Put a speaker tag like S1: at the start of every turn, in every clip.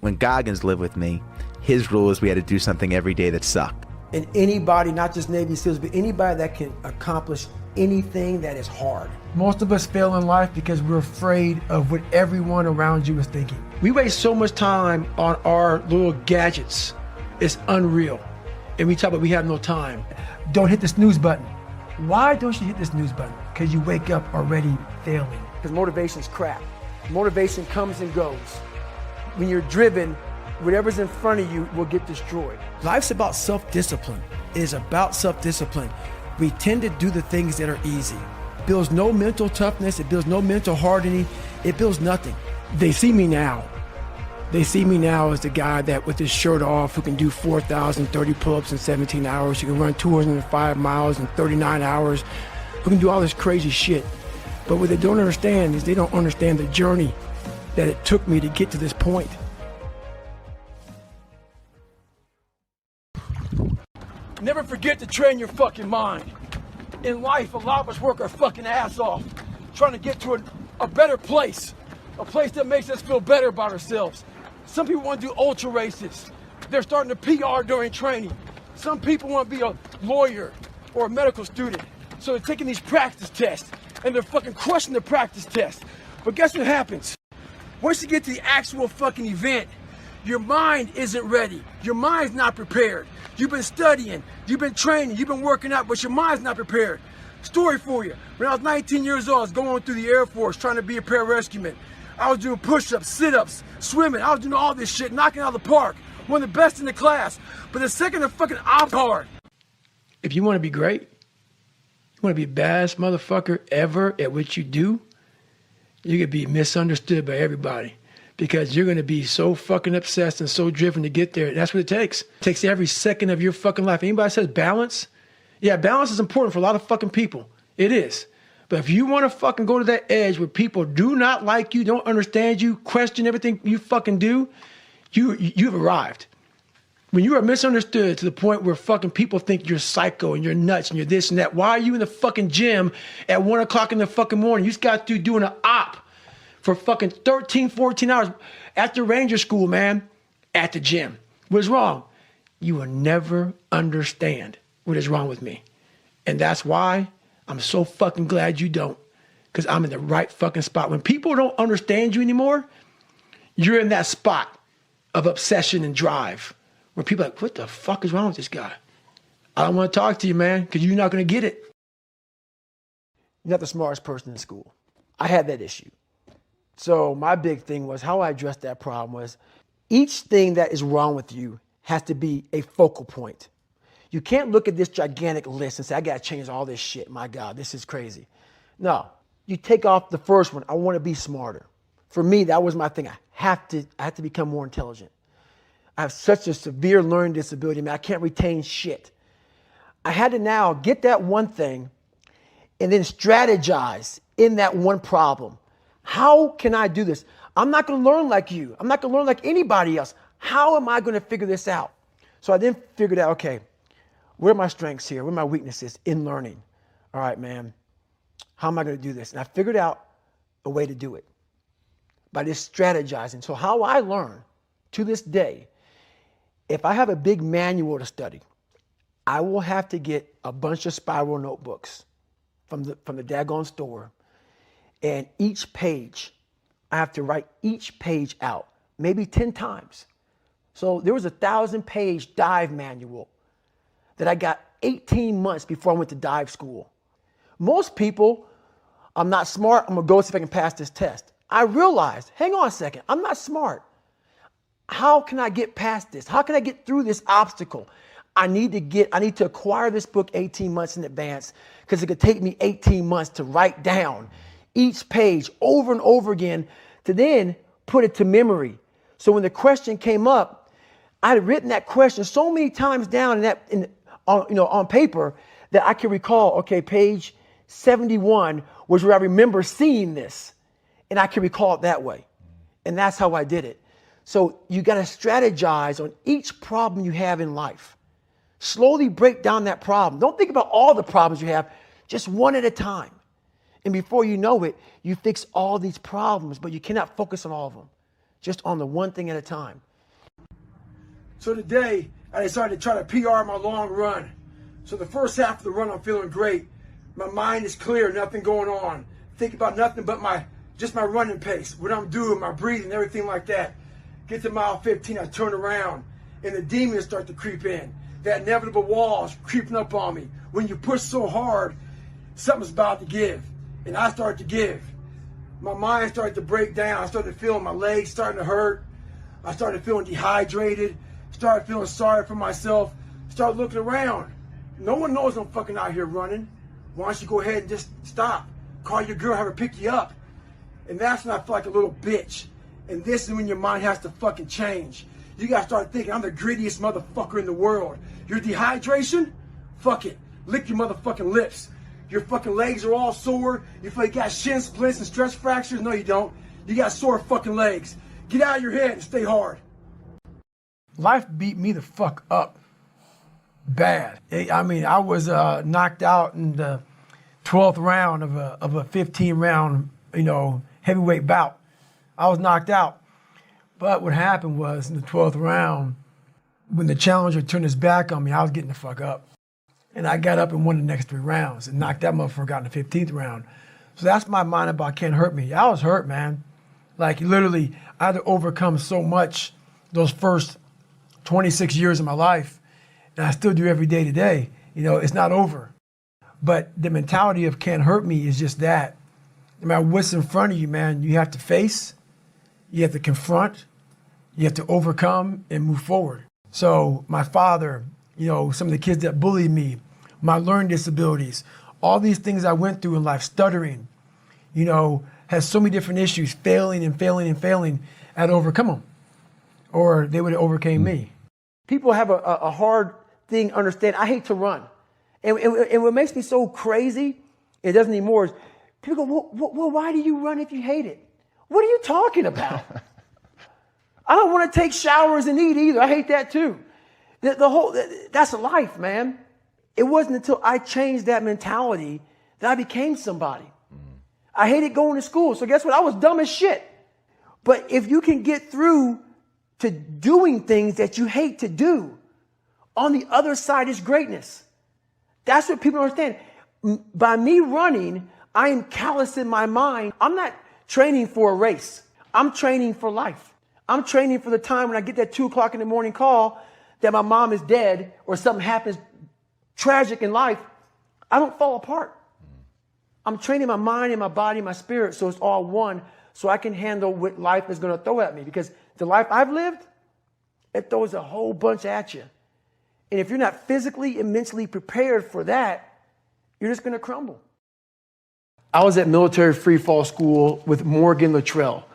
S1: When Goggins lived with me, his rule is we had to do something every day that sucked.
S2: And anybody, not just Navy SEALs, but anybody that can accomplish anything that is hard. Most of us fail in life because we're afraid of what everyone around you is thinking. We waste so much time on our little gadgets. It's unreal. And we talk about we have no time. Don't hit the snooze button. Why don't you hit the snooze button? Because you wake up already failing. Because motivation's crap. Motivation comes and goes. When you're driven, whatever's in front of you will get destroyed. Life's about self-discipline. It is about self-discipline. We tend to do the things that are easy. It builds no mental toughness. It builds no mental hardening. It builds nothing. They see me now. They see me now as the guy that with his shirt off who can do 4,030 pull-ups in 17 hours, who can run 205 miles in 39 hours, who can do all this crazy shit. But what they don't understand is they don't understand the journey that it took me to get to this point. Never forget to train your fucking mind. In life, a lot of us work our fucking ass off trying to get to a better place, a place that makes us feel better about ourselves. Some people want to do ultra races. They're starting to PR during training. Some people want to be a lawyer or a medical student. So they're taking these practice tests and they're fucking crushing the practice test. But guess what happens? Once you get to the actual fucking event, your mind isn't ready. Your mind's not prepared. You've been studying, you've been training, you've been working out, but your mind's not prepared. Story for you. When I was 19 years old, I was going through the Air Force trying to be a pararescueman. I was doing push-ups, sit-ups, swimming. I was doing all this shit, knocking out of the park. One of the best in the class. But the second the fucking op hard. If you want to be great, you want to be the baddest motherfucker ever at what you do, you're going to be misunderstood by everybody. Because you're going to be so fucking obsessed and so driven to get there. That's what it takes. It takes every second of your fucking life. Anybody says balance? Yeah, balance is important for a lot of fucking people. It is. But if you want to fucking go to that edge where people do not like you, don't understand you, question everything you fucking do, you've arrived. When you are misunderstood to the point where fucking people think you're psycho and you're nuts and you're this and that, why are you in the fucking gym at 1 o'clock in the fucking morning? You just got to doing an op for fucking 13, 14 hours after Ranger School, man, at the gym. What is wrong? You will never understand what is wrong with me. And that's why I'm so fucking glad you don't, because I'm in the right fucking spot. When people don't understand you anymore, you're in that spot of obsession and drive where people are like, what the fuck is wrong with this guy? I don't want to talk to you, man, because you're not going to get it. You're not the smartest person in school. I had that issue. So my big thing was how I addressed that problem was each thing that is wrong with you has to be a focal point. You can't look at this gigantic list and say, I got to change all this shit. My God, this is crazy. No, you take off the first one. I want to be smarter. For me, that was my thing. I have to become more intelligent. I have such a severe learning disability. Man, I can't retain shit. I had to now get that one thing and then strategize in that one problem. How can I do this? I'm not going to learn like you. I'm not going to learn like anybody else. How am I going to figure this out? So I then figured out, okay, where are my strengths here? Where are my weaknesses in learning? All right, man, how am I going to do this? And I figured out a way to do it by just strategizing. So how I learn to this day, if I have a big manual to study, I will have to get a bunch of spiral notebooks from the daggone store. And each page, I have to write each page out, maybe 10 times. So there was a 1,000-page dive manual that I got 18 months before I went to dive school. Most people, I'm not smart, I'm gonna go see if I can pass this test. I realized, hang on a second, I'm not smart. How can I get past this? How can I get through this obstacle? I need to acquire this book 18 months in advance because it could take me 18 months to write down each page over and over again to then put it to memory. So when the question came up, I had written that question so many times down on paper that I can recall, okay, page 71 was where I remember seeing this, and I can recall it that way. And that's how I did it. So you got to strategize on each problem you have in life. Slowly break down that problem. Don't think about all the problems you have, just one at a time. And before you know it, you fix all these problems, but you cannot focus on all of them. Just on the one thing at a time. So today, I decided to try to PR my long run. So the first half of the run, I'm feeling great. My mind is clear, nothing going on. Think about nothing but my running pace, what I'm doing, my breathing, everything like that. Get to mile 15, I turn around, and the demons start to creep in. That inevitable wall is creeping up on me. When you push so hard, something's about to give. And I start to give. My mind started to break down. I started feeling my legs starting to hurt. I started feeling dehydrated. Started feeling sorry for myself. Started looking around. No one knows I'm fucking out here running. Why don't you go ahead and just stop? Call your girl, have her pick you up. And that's when I feel like a little bitch. And this is when your mind has to fucking change. You gotta start thinking, I'm the grittiest motherfucker in the world. Your dehydration? Fuck it. Lick your motherfucking lips. Your fucking legs are all sore. You feel like you got shin splints and stress fractures? No, you don't. You got sore fucking legs. Get out of your head and stay hard. Life beat me the fuck up. Bad. I mean, I was knocked out in the 12th round of a 15-round, heavyweight bout. I was knocked out. But what happened was in the 12th round, when the challenger turned his back on me, I was getting the fuck up. And I got up and won the next 3 rounds and knocked that motherfucker out in the 15th round. So that's my mind about can't hurt me. I was hurt, man. Like literally, I had to overcome so much those first 26 years of my life. And I still do every day today. It's not over. But the mentality of can't hurt me is just that. No matter what's in front of you, man, you have to face, you have to confront, you have to overcome and move forward. So my father, some of the kids that bullied me, my learning disabilities, all these things I went through in life, stuttering, has so many different issues, failing and failing and failing, I had to overcome them. Or they would have overcame me. People have a hard thing to understand. I hate to run. And what makes me so crazy, it doesn't anymore, is people go, well, why do you run if you hate it? What are you talking about? I don't want to take showers and eat either. I hate that too. That's life, man. It wasn't until I changed that mentality that I became somebody. I hated going to school. So guess what? I was dumb as shit. But if you can get through to doing things that you hate to do, on the other side is greatness. That's what people don't understand. By me running, I am callous in my mind. I'm not training for a race. I'm training for life. I'm training for the time when I get that 2 o'clock in the morning call that my mom is dead or something happens tragic in life. I don't fall apart. I'm training my mind and my body and my spirit so it's all one, so I can handle what life is going to throw at me. Because the life I've lived, it throws a whole bunch at you. And if you're not physically and mentally prepared for that, you're just going to crumble. I was at military free fall school with Morgan Luttrell.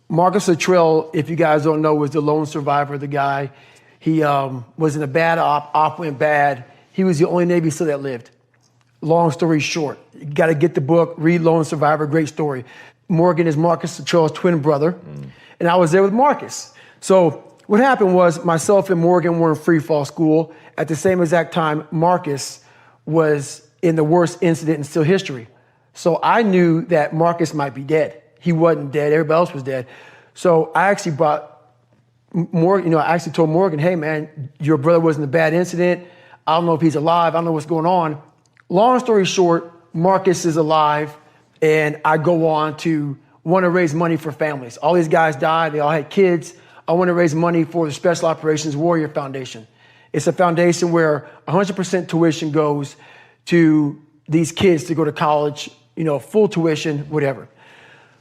S2: Marcus Luttrell, if you guys don't know, was the lone survivor, the guy. He was in a bad op went bad. He was the only Navy SEAL that lived. Long story short, you got to get the book, read Lone Survivor, great story. Morgan is Marcus Luttrell's twin brother, and I was there with Marcus. So what happened was myself and Morgan were in free fall school. At the same exact time, Marcus was in the worst incident in SEAL history. So I knew that Marcus might be dead. He wasn't dead. Everybody else was dead. So I actually brought Morgan, I actually told Morgan, hey man, your brother was in a bad incident. I don't know if he's alive. I don't know what's going on. Long story short, Marcus is alive, and I go on to want to raise money for families. All these guys died. They all had kids. I want to raise money for the Special Operations Warrior Foundation. It's a foundation where 100% tuition goes to these kids to go to college, full tuition, whatever.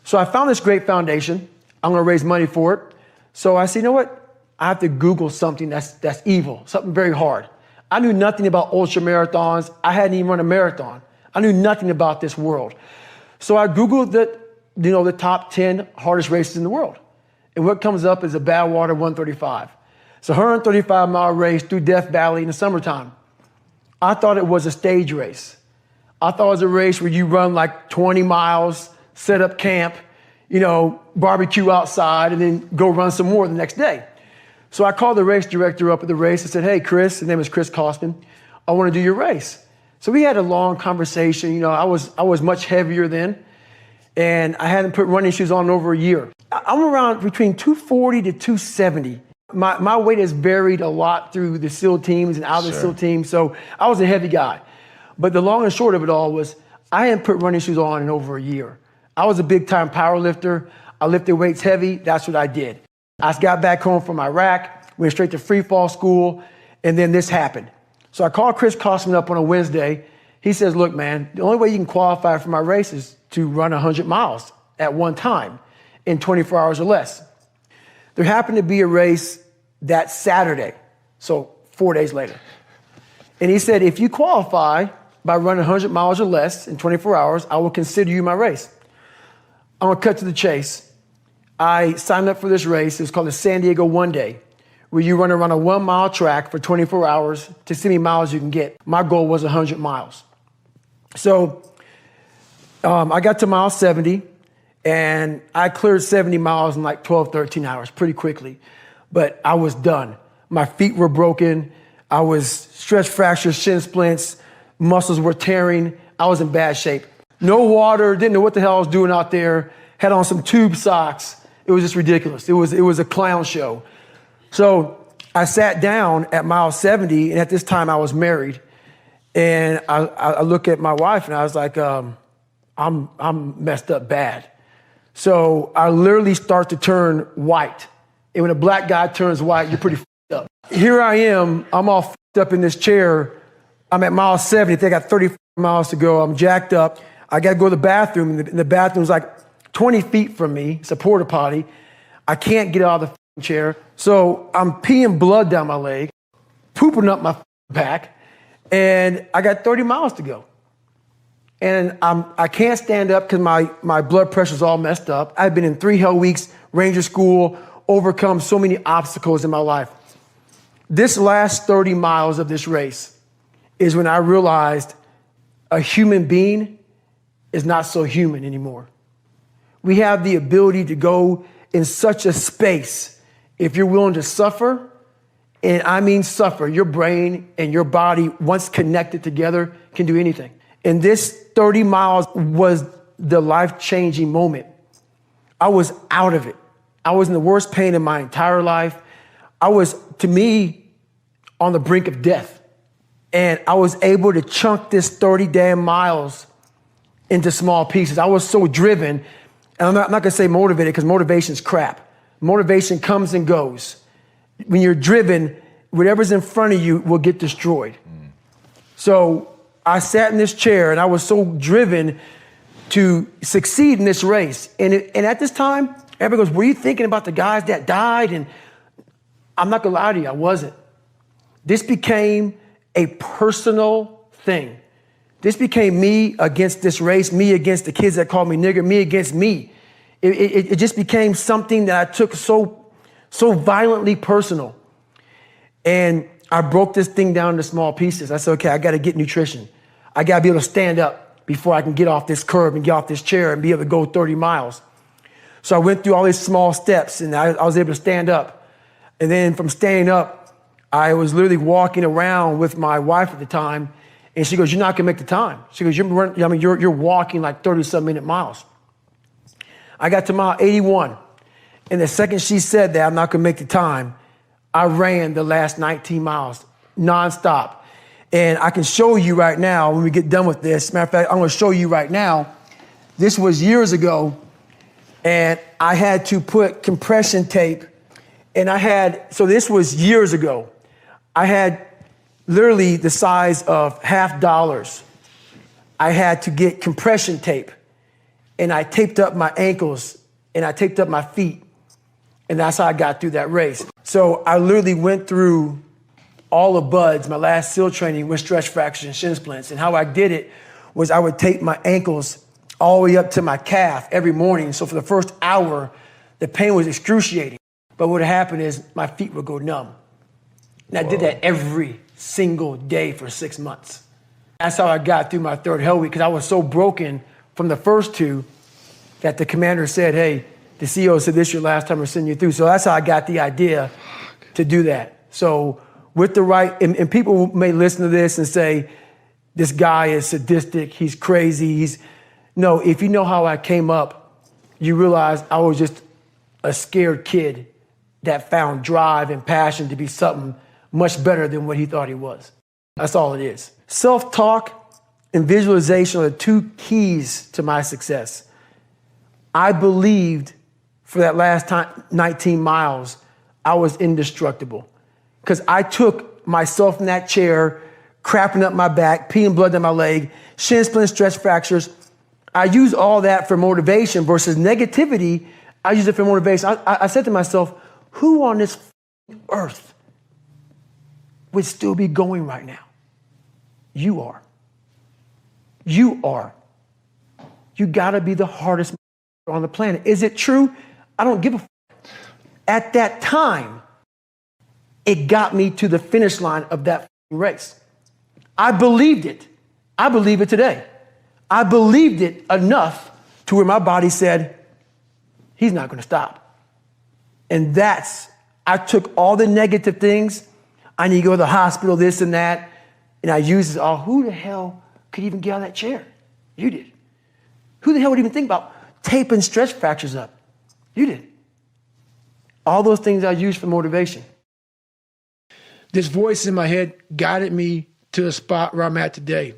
S2: So I found this great foundation. I'm going to raise money for it. So I said, you know what? I have to Google something that's evil, something very hard. I knew nothing about ultra marathons. I hadn't even run a marathon. I knew nothing about this world. So I Googled the top 10 hardest races in the world. And what comes up is a Badwater 135. It's a 135-mile race through Death Valley in the summertime. I thought it was a stage race. I thought it was a race where you run like 20 miles, set up camp, barbecue outside, and then go run some more the next day. So I called the race director up at the race and said, hey, Chris, his name is Chris Kosman, I want to do your race. So we had a long conversation. I was much heavier then, and I hadn't put running shoes on in over a year. I'm around between 240 to 270.
S3: My weight has varied a lot through the SEAL teams and out of the SEAL teams, so I was a heavy guy. But the long and short of it all was I hadn't put running shoes on in over a year. I was a big-time power lifter. I lifted weights heavy. That's what I did. I got back home from Iraq, went straight to free fall school, and then this happened. So I called Chris Kostman up on a Wednesday. He says, look, man, the only way you can qualify for my race is to run 100 miles at one time in 24 hours or less. There happened to be a race that Saturday, so 4 days later. And he said, if you qualify by running 100 miles or less in 24 hours, I will consider you my race. I'm gonna cut to the chase. I signed up for this race. It's called the San Diego One Day, where you run around a 1 mile track for 24 hours to see how many miles you can get. My goal was 100 miles. So I got to mile 70 and I cleared 70 miles in like 12, 13 hours pretty quickly, but I was done. My feet were broken. I was stress fractures, shin splints, muscles were tearing. I was in bad shape. No water, didn't know what the hell I was doing out there. Had on some tube socks. It was just ridiculous. It was a clown show. So I sat down at mile 70, and at this time I was married. And I look at my wife and I was like, I'm messed up bad. So I literally start to turn white. And when a black guy turns white, you're pretty f***ed up. Here I am, I'm all f***ed up in this chair. I'm at mile 70, I think I got 30 miles to go. I'm jacked up. I gotta go to the bathroom, and the bathroom's like 20 feet from me. It's a porta potty. I can't get out of the chair. So I'm peeing blood down my leg, pooping up my back, and I got 30 miles to go. And I can't stand up because my blood pressure's all messed up. I've been in 3 hell weeks, Ranger school, overcome so many obstacles in my life. This last 30 miles of this race is when I realized a human being is not so human anymore. We have the ability to go in such a space if you're willing to suffer, and I mean suffer. Your brain and your body, once connected together, can do anything. And this 30 miles was the life-changing moment. I was out of it. I was in the worst pain in my entire life. I was, to me, on the brink of death. And I was able to chunk this 30 damn miles into small pieces. I was so driven, and I'm not gonna say motivated because motivation's crap. Motivation comes and goes. When you're driven, whatever's in front of you will get destroyed. So I sat in this chair and I was so driven to succeed in this race. And at this time, everybody goes, were you thinking about the guys that died? And I'm not gonna lie to you, I wasn't. This became a personal thing. This became me against this race, me against the kids that called me nigger, me against me. It just became something that I took so violently personal. And I broke this thing down into small pieces. I said, okay, I gotta get nutrition. I gotta be able to stand up before I can get off this curb and get off this chair and be able to go 30 miles. So I went through all these small steps and I was able to stand up. And then from standing up, I was literally walking around with my wife at the time, and she goes, you're not gonna make the time. She goes, you're walking like 30-some minute miles. I got to mile 81, and the second she said that I'm not gonna make the time, I ran the last 19 miles nonstop. And I can show you right now when we get done with this. Matter of fact, I'm gonna show you right now. This was years ago, and I had to put compression tape, and so this was years ago. I had literally the size of $50. I had to get compression tape, and I taped up my ankles and I taped up my feet, and that's how I got through that race. So I literally went through all the buds, my last SEAL training with stress fractures and shin splints, and how I did it was I would tape my ankles all the way up to my calf every morning. So for the first hour, the pain was excruciating. But what would happen is my feet would go numb. And I did that every single day for 6 months. That's how I got through my third hell week, because I was so broken from the first two that the commander said, hey, the CEO said this is your last time we're sending you through. So that's how I got the idea to do that. So with the right, and people may listen to this and say, this guy is sadistic, he's crazy, no, if you know how I came up, you realize I was just a scared kid that found drive and passion to be something much better than what he thought he was. That's all it is. Self-talk and visualization are the two keys to my success. I believed for that last 19 miles, I was indestructible because I took myself in that chair, crapping up my back, peeing blood down my leg, shin splints, stress fractures. I use all that for motivation versus negativity. I use it for motivation. I said to myself, who on this earth would still be going right now? You are. You are. You gotta be the hardest on the planet. Is it true? I don't give a f. At that time, it got me to the finish line of that race. I believed it. I believe it today. I believed it enough to where my body said, he's not gonna stop. And I took all the negative things. I need to go to the hospital, this and that. And I used it, who the hell could even get out of that chair? You did. Who the hell would even think about taping stress fractures up? You did. All those things I used for motivation. This voice in my head guided me to the spot where I'm at today.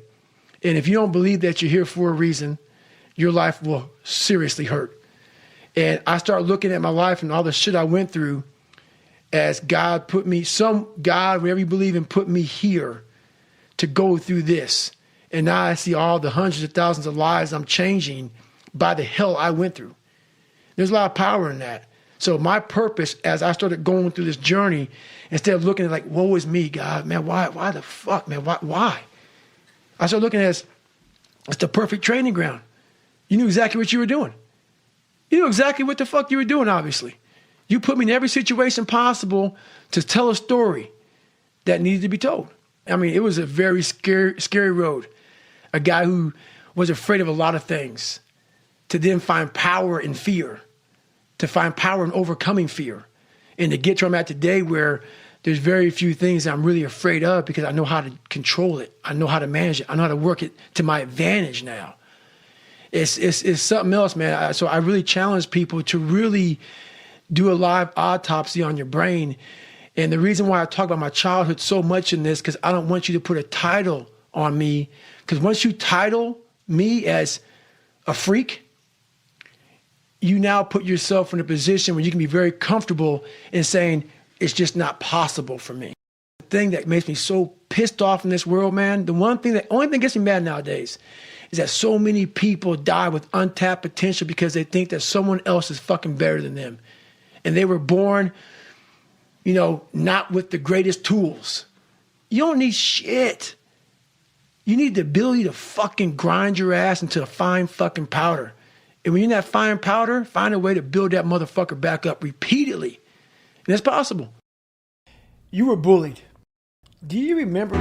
S3: And if you don't believe that you're here for a reason, your life will seriously hurt. And I start looking at my life and all the shit I went through as God put me, whatever you believe in, put me here to go through this. And now I see all the hundreds of thousands of lives I'm changing by the hell I went through. There's a lot of power in that. So my purpose as I started going through this journey, instead of looking at like, woe is me, God, man, why the fuck, man, why? I started looking at it as, it's the perfect training ground. You knew exactly what you were doing. You knew exactly what the fuck you were doing, obviously. You put me in every situation possible to tell a story that needed to be told. I mean, it was a very scary road. A guy who was afraid of a lot of things, to then find power in fear, to find power in overcoming fear, and to get to where I'm at today where there's very few things that I'm really afraid of because I know how to control it. I know how to manage it. I know how to work it to my advantage now. It's something else, man. So I really challenge people to really do a live autopsy on your brain. And the reason why I talk about my childhood so much in this, because I don't want you to put a title on me. Because once you title me as a freak, you now put yourself in a position where you can be very comfortable in saying, it's just not possible for me. The thing that makes me so pissed off in this world, man, the only thing that gets me mad nowadays is that so many people die with untapped potential because they think that someone else is fucking better than them. And they were born, not with the greatest tools. You don't need shit. You need the ability to fucking grind your ass into a fine fucking powder. And when you're in that fine powder, find a way to build that motherfucker back up repeatedly. And it's possible. You were bullied. Do you remember?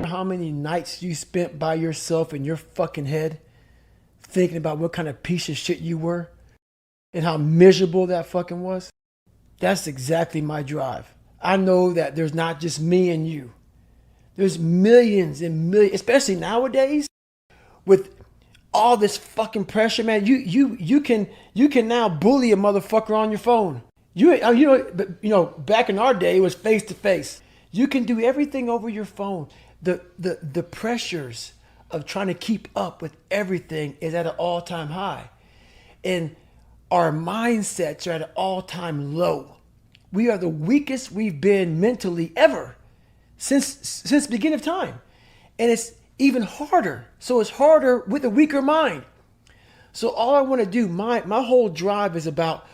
S3: How many nights you spent by yourself in your fucking head thinking about what kind of piece of shit you were and how miserable that fucking was? That's exactly my drive. I know that there's not just me and you. There's millions and millions, especially nowadays with all this fucking pressure, man. You can now bully a motherfucker on your phone. Back in our day it was face to face. You can do everything over your phone. The pressures of trying to keep up with everything is at an all-time high. And our mindsets are at an all-time low. we are the weakest we've been mentally ever since the beginning of time. And it's even harder. So it's harder with a weaker mind. So all I want to do, my whole drive is about,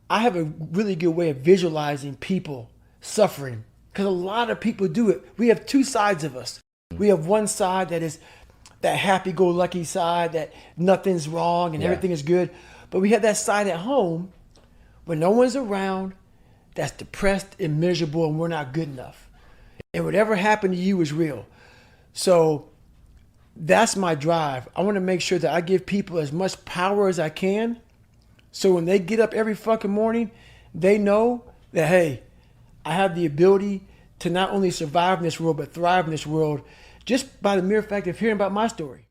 S3: I have a really good way of visualizing people suffering, because a lot of people do it. We have two sides of us. We have one side that is that happy-go-lucky side, that nothing's wrong and everything is good. But we have that side at home when no one's around, that's depressed and miserable and we're not good enough. And whatever happened to you is real. So that's my drive. I want to make sure that I give people as much power as I can. So when they get up every fucking morning, they know that, hey, I have the ability to not only survive in this world, but thrive in this world just by the mere fact of hearing about my story.